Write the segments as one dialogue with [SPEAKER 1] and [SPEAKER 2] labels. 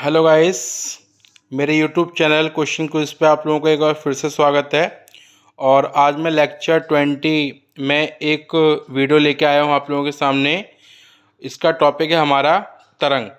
[SPEAKER 1] Hello guys, मेरे YouTube channel question quiz पे आप लोगों का एक बार फिर से स्वागत है। और आज मैं लेक्चर 20 में एक वीडियो लेके आया हूँ आप लोगों के सामने। इसका टॉपिक है हमारा तरंग।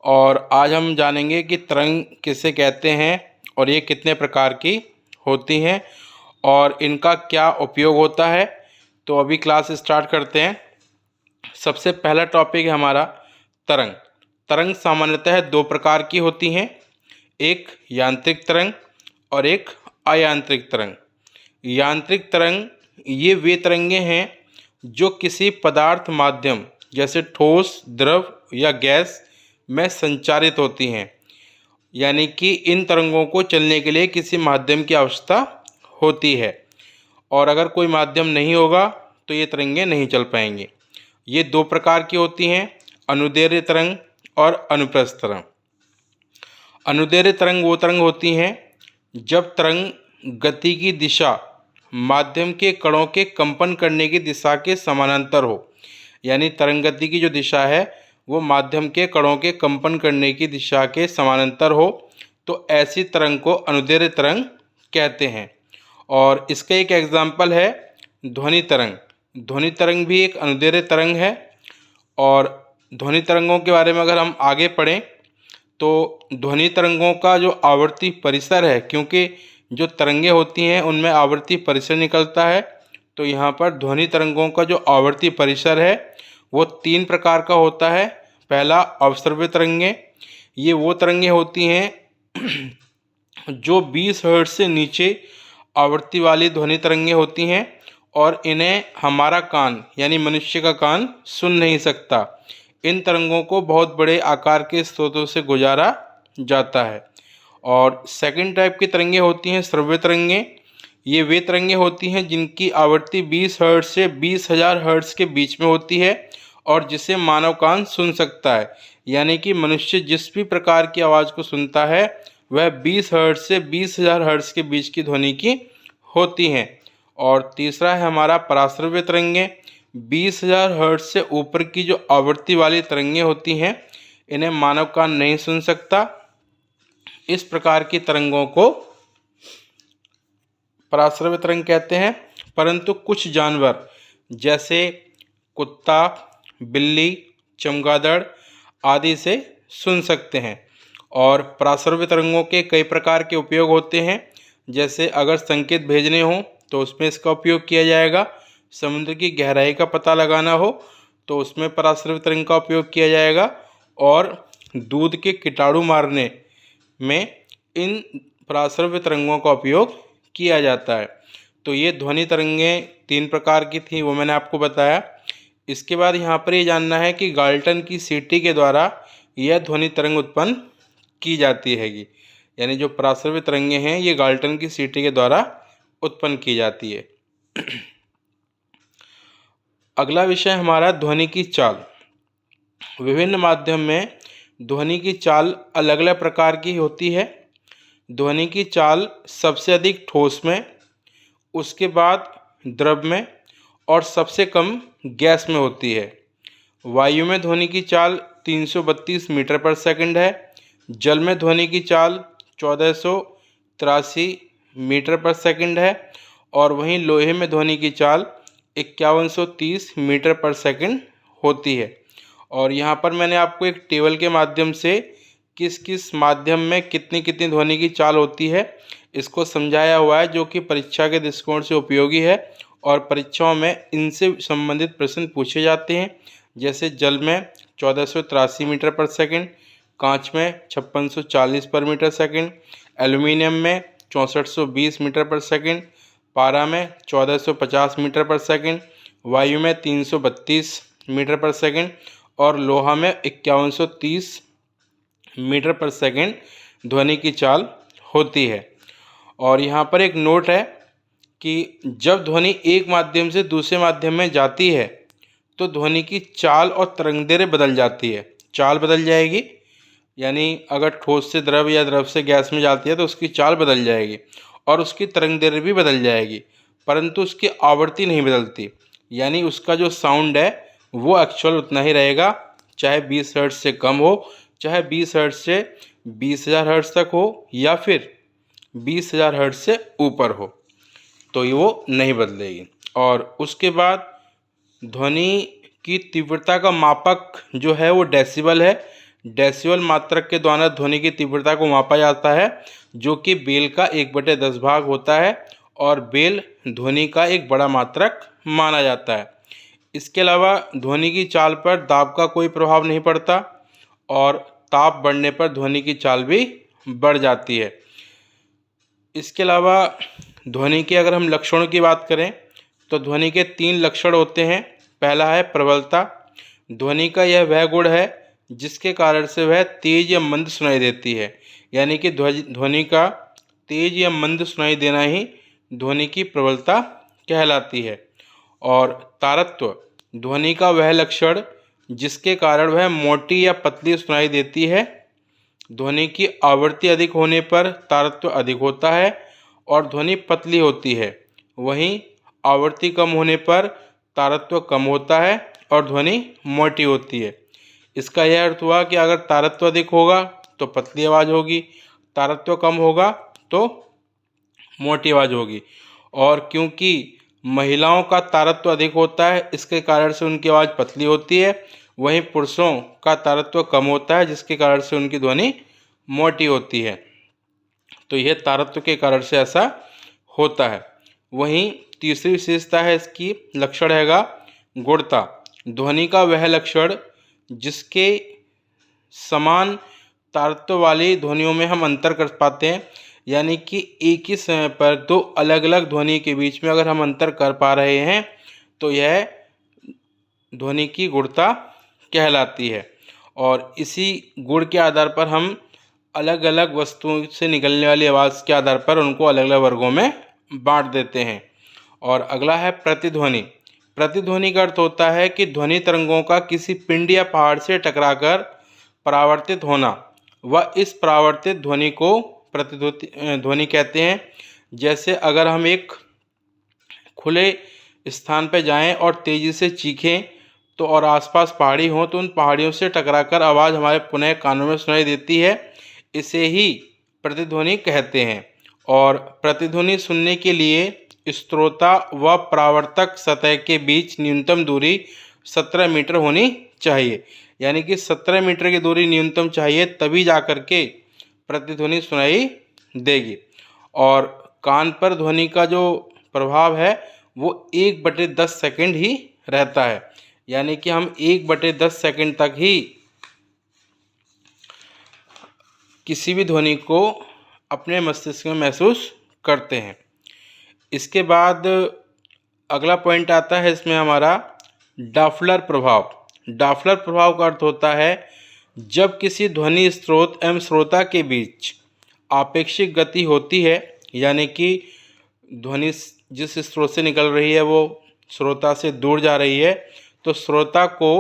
[SPEAKER 1] और आज हम जानेंगे कि तरंग किसे कहते हैं और ये कितने प्रकार की होती हैं और इनका क्या उपयोग होता है। तो अभी क्लास स्टार्ट करते हैं। सबसे पहला टॉपिक है हमारा तरंग। तरंग सामान्यतः दो प्रकार की होती हैं, एक यांत्रिक तरंग और एक अयांत्रिक तरंग। यांत्रिक तरंग ये वे तरंगे हैं जो किसी पदार्थ माध्यम जैसे ठोस, द्रव या गैस में संचारित होती हैं। यानी कि इन तरंगों को चलने के लिए किसी माध्यम की आवश्यकता होती है और अगर कोई माध्यम नहीं होगा तो ये तरंगे नहीं चल पाएंगी। ये दो प्रकार की होती हैं, अनुदैर्ध्य तरंग और अनुप्रस्थ तरंग। अनुदैर्ध्य तरंग वो तरंग होती हैं जब तरंग गति की दिशा माध्यम के कणों के कंपन करने की दिशा के समानांतर हो। यानी तरंग गति की जो दिशा है वो माध्यम के कणों के कंपन करने की दिशा के समानांतर हो, तो ऐसी तरंग को अनुदैर्ध्य तरंग कहते हैं। और इसका एक एग्जाम्पल है ध्वनि तरंग। ध्वनि तरंग भी एक अनुदैर्ध्य तरंग है। और ध्वनि तरंगों के बारे में अगर हम आगे पढ़ें तो ध्वनि तरंगों का जो आवर्ती परिसर है, क्योंकि जो तरंगें होती हैं उनमें आवर्ती परिसर निकलता है, तो यहाँ पर ध्वनि तरंगों का जो आवर्ती परिसर है वो तीन प्रकार का होता है। पहला अवसर्व्य तरंगें। ये वो तरंगें होती हैं जो 20 हर्ट्ज से नीचे आवृत्ति वाली ध्वनि तरंगें होती हैं और इन्हें हमारा कान यानी मनुष्य का कान सुन नहीं सकता। इन तरंगों को बहुत बड़े आकार के स्रोतों से गुजारा जाता है। और सेकंड टाइप की तरंगें होती हैं श्रव्य तरंगें। ये वे तरंगें होती हैं जिनकी आवृत्ति 20 हर्ट्ज से 20,000 हर्ट्ज के बीच में होती है और जिसे मानव कान सुन सकता है। यानी कि मनुष्य जिस भी प्रकार की आवाज़ को सुनता है वह 20 हर्ट्ज से 20,000 हर्ट्ज के बीच की ध्वनि की होती हैं। और तीसरा है हमारा पराश्रव्य तरंगें। 20,000 हर्ट्ज से ऊपर की जो आवृत्ति वाली तरंगें होती हैं इन्हें मानव कान नहीं सुन सकता। इस प्रकार की तरंगों को पराश्रव्य तरंग कहते हैं। परंतु कुछ जानवर जैसे कुत्ता, बिल्ली, चमगादड़ आदि से सुन सकते हैं। और पराश्रव्य तरंगों के कई प्रकार के उपयोग होते हैं। जैसे अगर संकेत भेजने हों तो उसमें इसका उपयोग किया जाएगा। समुद्र की गहराई का पता लगाना हो तो उसमें पराश्रव्य तरंग का उपयोग किया जाएगा। और दूध के कीटाणु मारने में इन पराश्रव्य तरंगों का उपयोग किया जाता है। तो ये ध्वनि तरंगें तीन प्रकार की थी, वो मैंने आपको बताया। इसके बाद यहाँ पर ये जानना है कि गाल्टन की सीटी के द्वारा यह ध्वनि तरंग उत्पन्न की जाती हैगी। यानी जो पराश्रव्य तरंगें हैं ये गाल्टन की सीटी के द्वारा उत्पन्न की जाती है। अगला विषय हमारा ध्वनि की चाल। विभिन्न माध्यम में ध्वनि की चाल अलग अलग प्रकार की होती है। ध्वनि की चाल सबसे अधिक ठोस में, उसके बाद द्रव में और सबसे कम गैस में होती है। वायु में ध्वनि की चाल 332 मीटर पर सेकंड है। जल में ध्वनि की चाल 1483 मीटर पर सेकंड है। और वहीं लोहे में ध्वनि की चाल 5130 मीटर पर सेकंड होती है। और यहाँ पर मैंने आपको एक टेबल के माध्यम से किस किस माध्यम में कितनी कितनी ध्वनि की चाल होती है इसको समझाया हुआ है, जो कि परीक्षा के दृष्टिकोण से उपयोगी है और परीक्षाओं में इनसे संबंधित प्रश्न पूछे जाते हैं। जैसे जल में 1483 मीटर पर सेकंड, कांच में 5640 पर मीटर सेकंड, एल्युमिनियम में 6420 मीटर पर सेकंड, पारा में 1450 मीटर पर सेकंड, वायु में 332 मीटर पर सेकंड और लोहा में 5130 मीटर पर सेकंड ध्वनि की चाल होती है। और यहाँ पर एक नोट है कि जब ध्वनि एक माध्यम से दूसरे माध्यम में जाती है तो ध्वनि की चाल और तरंगदैर्घ्य बदल जाती है। चाल बदल जाएगी, यानी अगर ठोस से द्रव या द्रव से गैस में जाती है तो उसकी चाल बदल जाएगी और उसकी तरंगदैर्घ्य भी बदल जाएगी, परंतु उसकी आवृत्ति नहीं बदलती। यानी उसका जो साउंड है वो एक्चुअल उतना ही रहेगा, चाहे 20 हर्ट्ज से कम हो चाहे 20 हर्ट्ज से 20,000 हर्ट्ज तक हो या फिर 20,000 हर्ट्ज से ऊपर हो तो ये वो नहीं बदलेगी। और उसके बाद ध्वनि की तीव्रता का मापक जो है वो डेसिबल है। डेसिबल मात्रक के द्वारा ध्वनि की तीव्रता को मापा जाता है, जो कि बेल का 1/10 भाग होता है और बेल ध्वनि का एक बड़ा मात्रक माना जाता है। इसके अलावा ध्वनि की चाल पर दाब का कोई प्रभाव नहीं पड़ता और ताप बढ़ने पर ध्वनि की चाल भी बढ़ जाती है। इसके अलावा ध्वनि के अगर हम लक्षणों की बात करें तो ध्वनि के 3 लक्षण होते हैं। पहला है प्रबलता। ध्वनि का यह वह गुण है जिसके कारण से वह तेज या मंद सुनाई देती है, यानी कि ध्वनि का तेज या मंद सुनाई देना ही ध्वनि की प्रबलता कहलाती है। और तारत्व, ध्वनि का वह लक्षण जिसके कारण वह मोटी या पतली सुनाई देती है। ध्वनि की आवृत्ति अधिक होने पर तारत्व अधिक होता है और ध्वनि पतली होती है, वहीं आवृत्ति कम होने पर तारत्व कम होता है और ध्वनि मोटी होती है। इसका यह अर्थ हुआ कि अगर तारत्व अधिक होगा तो पतली आवाज़ होगी, तारत्व कम होगा तो मोटी आवाज़ होगी। और क्योंकि महिलाओं का तारत्व अधिक होता है इसके कारण से उनकी आवाज़ पतली होती है, वहीं पुरुषों का तारत्व कम होता है जिसके कारण से उनकी ध्वनि मोटी होती है। तो यह तारत्व के कारण से ऐसा होता है। वहीं तीसरी विशेषता है इसकी लक्षण हैगा गुणता। ध्वनि का वह लक्षण जिसके समान तारत्व वाली ध्वनियों में हम अंतर कर पाते हैं, यानी कि एक ही समय पर दो अलग अलग ध्वनि के बीच में अगर हम अंतर कर पा रहे हैं तो यह ध्वनि की गुणता कहलाती है। और इसी गुण के आधार पर हम अलग अलग वस्तुओं से निकलने वाली आवाज़ के आधार पर उनको अलग अलग वर्गों में बांट देते हैं। और अगला है प्रतिध्वनि। प्रतिध्वनि का अर्थ होता है कि ध्वनि तरंगों का किसी पिंड या पहाड़ से टकराकर परावर्तित होना। वह इस परावर्तित ध्वनि को प्रतिध्वनि कहते हैं। जैसे अगर हम एक खुले स्थान पर जाएं और तेज़ी से चीखें तो और आसपास पहाड़ी हों तो उन पहाड़ियों से टकराकर आवाज़ हमारे पुनः कानों में सुनाई देती है, इसे ही प्रतिध्वनि कहते हैं। और प्रतिध्वनि सुनने के लिए श्रोता व परावर्तक सतह के बीच न्यूनतम दूरी 17 मीटर होनी चाहिए, यानी कि 17 मीटर की दूरी न्यूनतम चाहिए, तभी जाकर के प्रतिध्वनि सुनाई देगी। और कान पर ध्वनि का जो प्रभाव है वो 1/10 सेकंड ही रहता है, यानी कि हम 1/10 सेकंड तक ही किसी भी ध्वनि को अपने मस्तिष्क में महसूस करते हैं। इसके बाद अगला पॉइंट आता है इसमें हमारा डॉप्लर प्रभाव। डॉप्लर प्रभाव का अर्थ होता है जब किसी ध्वनि स्रोत एवं श्रोता के बीच आपेक्षिक गति होती है, यानी कि ध्वनि जिस स्रोत से निकल रही है वो श्रोता से दूर जा रही है, तो श्रोता को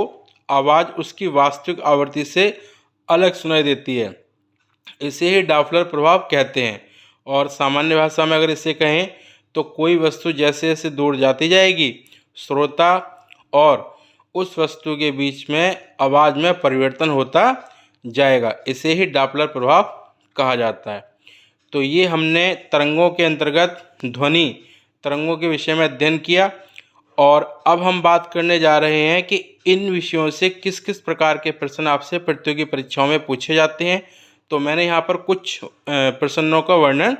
[SPEAKER 1] आवाज़ उसकी वास्तविक आवृत्ति से अलग सुनाई देती है, इसे ही डॉप्लर प्रभाव कहते हैं। और सामान्य भाषा में अगर इसे कहें तो कोई वस्तु जैसे जैसे दूर जाती जाएगी, श्रोता और उस वस्तु के बीच में आवाज़ में परिवर्तन होता जाएगा, इसे ही डॉप्लर प्रभाव कहा जाता है। तो ये हमने तरंगों के अंतर्गत ध्वनि तरंगों के विषय में अध्ययन किया। और अब हम बात करने जा रहे हैं कि इन विषयों से किस किस प्रकार के प्रश्न आपसे प्रतियोगी परीक्षाओं में पूछे जाते हैं। तो मैंने यहाँ पर कुछ प्रश्नों का वर्णन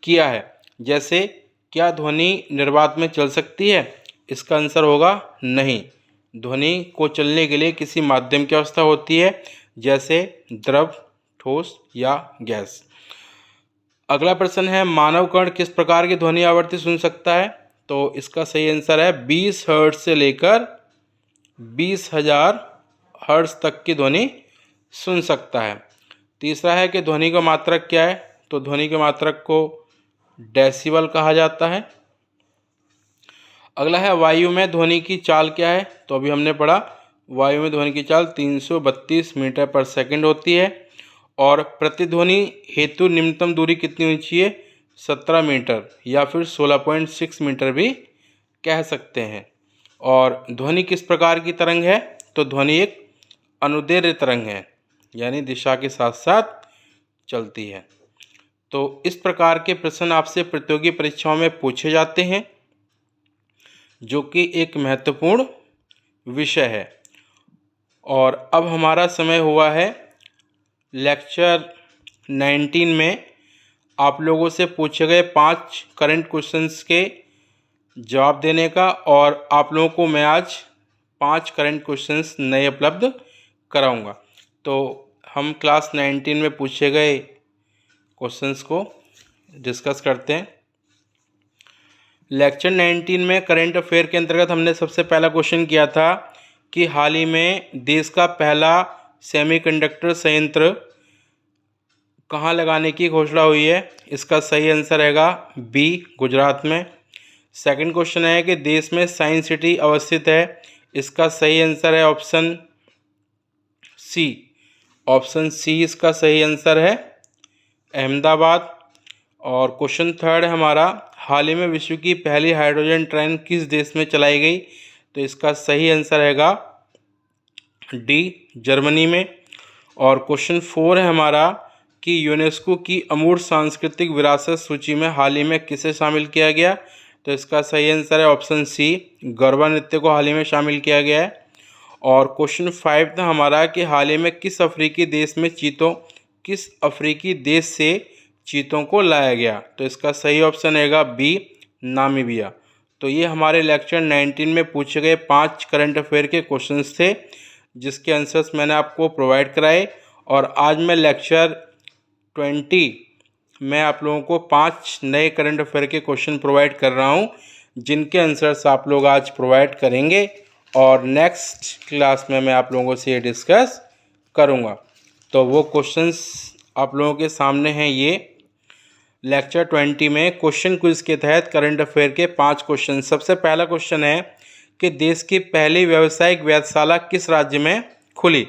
[SPEAKER 1] किया है। जैसे, क्या ध्वनि निर्वात में चल सकती है? इसका आंसर होगा नहीं। ध्वनि को चलने के लिए किसी माध्यम की आवश्यकता होती है, जैसे द्रव, ठोस या गैस। अगला प्रश्न है, मानव कर्ण किस प्रकार की ध्वनि आवृत्ति सुन सकता है? तो इसका सही आंसर है 20 हर्ट्ज से लेकर 20,000 हर्ट्ज तक की ध्वनि सुन सकता है। तीसरा है कि ध्वनि का मात्रक क्या है? तो ध्वनि के मात्रक को डेसिबल कहा जाता है। अगला है, वायु में ध्वनि की चाल क्या है? तो अभी हमने पढ़ा, वायु में ध्वनि की चाल 332 मीटर पर सेकंड होती है। और प्रतिध्वनि हेतु निम्नतम दूरी कितनी होनी चाहिए? 17 मीटर या फिर 16.6 मीटर भी कह सकते हैं। और ध्वनि किस प्रकार की तरंग है? तो ध्वनि एक अनुदैर्ध्य तरंग है, यानी दिशा के साथ साथ चलती है। तो इस प्रकार के प्रश्न आपसे प्रतियोगी परीक्षाओं में पूछे जाते हैं, जो कि एक महत्वपूर्ण विषय है। और अब हमारा समय हुआ है लेक्चर 19 में आप लोगों से पूछे गए 5 करंट क्वेश्चंस के जवाब देने का, और आप लोगों को मैं आज 5 करंट क्वेश्चंस नए उपलब्ध कराऊंगा। तो हम क्लास 19 में पूछे गए क्वेश्चंस को डिस्कस करते हैं। लेक्चर 19 में करंट अफेयर के अंतर्गत हमने सबसे पहला क्वेश्चन किया था कि हाल ही में देश का पहला सेमीकंडक्टर संयंत्र कहाँ लगाने की घोषणा हुई है। इसका सही आंसर रहेगा बी, गुजरात में। सेकंड क्वेश्चन है कि देश में साइंस सिटी अवस्थित है। इसका सही आंसर है ऑप्शन सी। ऑप्शन सी इसका सही आंसर है, अहमदाबाद। और क्वेश्चन थर्ड है हमारा, हाल ही में विश्व की पहली हाइड्रोजन ट्रेन किस देश में चलाई गई। तो इसका सही आंसर रहेगा डी, जर्मनी में। और क्वेश्चन फोर है हमारा कि यूनेस्को की अमूर्त सांस्कृतिक विरासत सूची में हाल ही में किसे शामिल किया गया। तो इसका सही आंसर है ऑप्शन सी, गरबा नृत्य को हाल ही में शामिल किया गया है। और क्वेश्चन फाइव था हमारा कि हाल ही में किस अफ्रीकी देश से चीतों को लाया गया। तो इसका सही ऑप्शन रहेगा बी, नामीबिया। तो ये हमारे लेक्चर 19 में पूछे गए 5 करंट अफेयर के क्वेश्चंस थे, जिसके आंसर्स मैंने आपको प्रोवाइड कराए। और आज मैं लेक्चर 20 में आप लोगों को 5 नए करंट अफेयर के क्वेश्चन प्रोवाइड कर रहा हूँ, जिनके आंसर्स आप लोग आज प्रोवाइड करेंगे और नेक्स्ट क्लास में मैं आप लोगों से ये डिस्कस करूँगा। तो वो क्वेश्चंस आप लोगों के सामने हैं। ये लेक्चर 20 में क्वेश्चन क्विज के तहत करंट अफेयर के 5 क्वेश्चन। सबसे पहला क्वेश्चन है कि देश की पहली व्यावसायिक वेधशाला किस राज्य में खुली।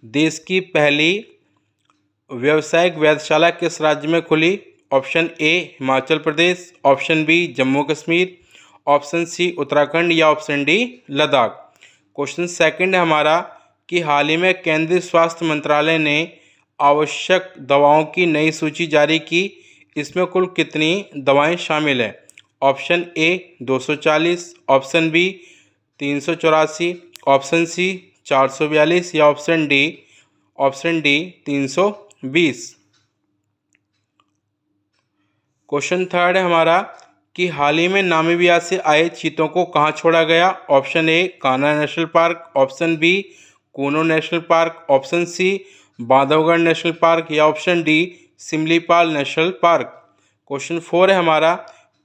[SPEAKER 1] देश की पहली व्यावसायिक वेधशाला किस राज्य में खुली। Option A Himachal Pradesh, option B Jammu Kashmir, option C Uttarakhand या option D Ladakh. Question second है हमारा कि हाल ही में केंद्रीय स्वास्थ्य मंत्रालय ने आवश्यक दवाओं की नई सूची जारी की। इसमें कुल कितनी दवाएं शामिल हैं। Option A 240, option B 384, option C 442 या ऑप्शन डी 320। क्वेश्चन थर्ड है हमारा कि हाल ही में नामीबिया से आए चीतों को कहाँ छोड़ा गया। Option A Kanha national park, option B Kuno national park, option C Bandhavgarh national park या option D Similipal national park. Question four है हमारा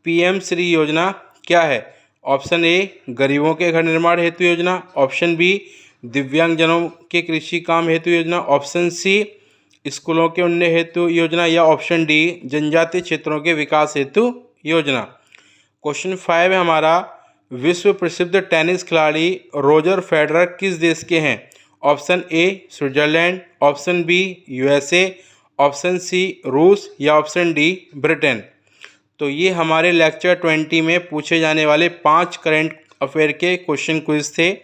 [SPEAKER 1] पीएम श्री योजना क्या है। ऑप्शन ए गरीबों के घर निर्माण हेतु योजना, ऑप्शन बी दिव्यांगजनों के कृषि काम हेतु योजना, ऑप्शन सी स्कूलों के उन्नयन हेतु योजना या ऑप्शन डी जनजातीय क्षेत्रों के विकास हेतु योजना। क्वेश्चन फाइव है हमारा विश्व प्रसिद्ध टेनिस खिलाड़ी रोजर फेडरर किस देश के हैं। Option A Switzerland, option B USA, option C रूस या ऑप्शन डी ब्रिटेन। तो ये हमारे लेक्चर 20 में पूछे जाने वाले 5 करंट अफेयर के क्वेश्चन क्विज थे,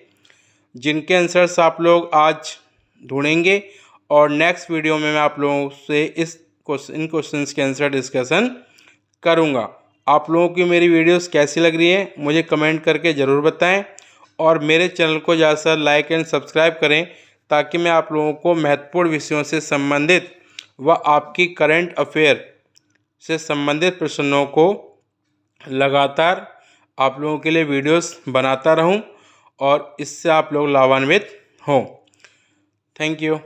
[SPEAKER 1] जिनके आंसर्स आप लोग आज ढूंढेंगे और नेक्स्ट वीडियो में मैं आप लोगों से इन क्वेश्चंस के आंसर डिस्कशन करूंगा। आप लोगों की मेरी वीडियोस कैसी लग रही है मुझे कमेंट करके ज़रूर बताएं और मेरे चैनल को ज़्यादा लाइक एंड सब्सक्राइब करें, ताकि मैं आप लोगों को महत्वपूर्ण विषयों से संबंधित व आपकी करंट अफेयर से संबंधित प्रश्नों को लगातार आप लोगों के लिए वीडियोस बनाता रहूं और इससे आप लोग लाभान्वित हों। Thank you.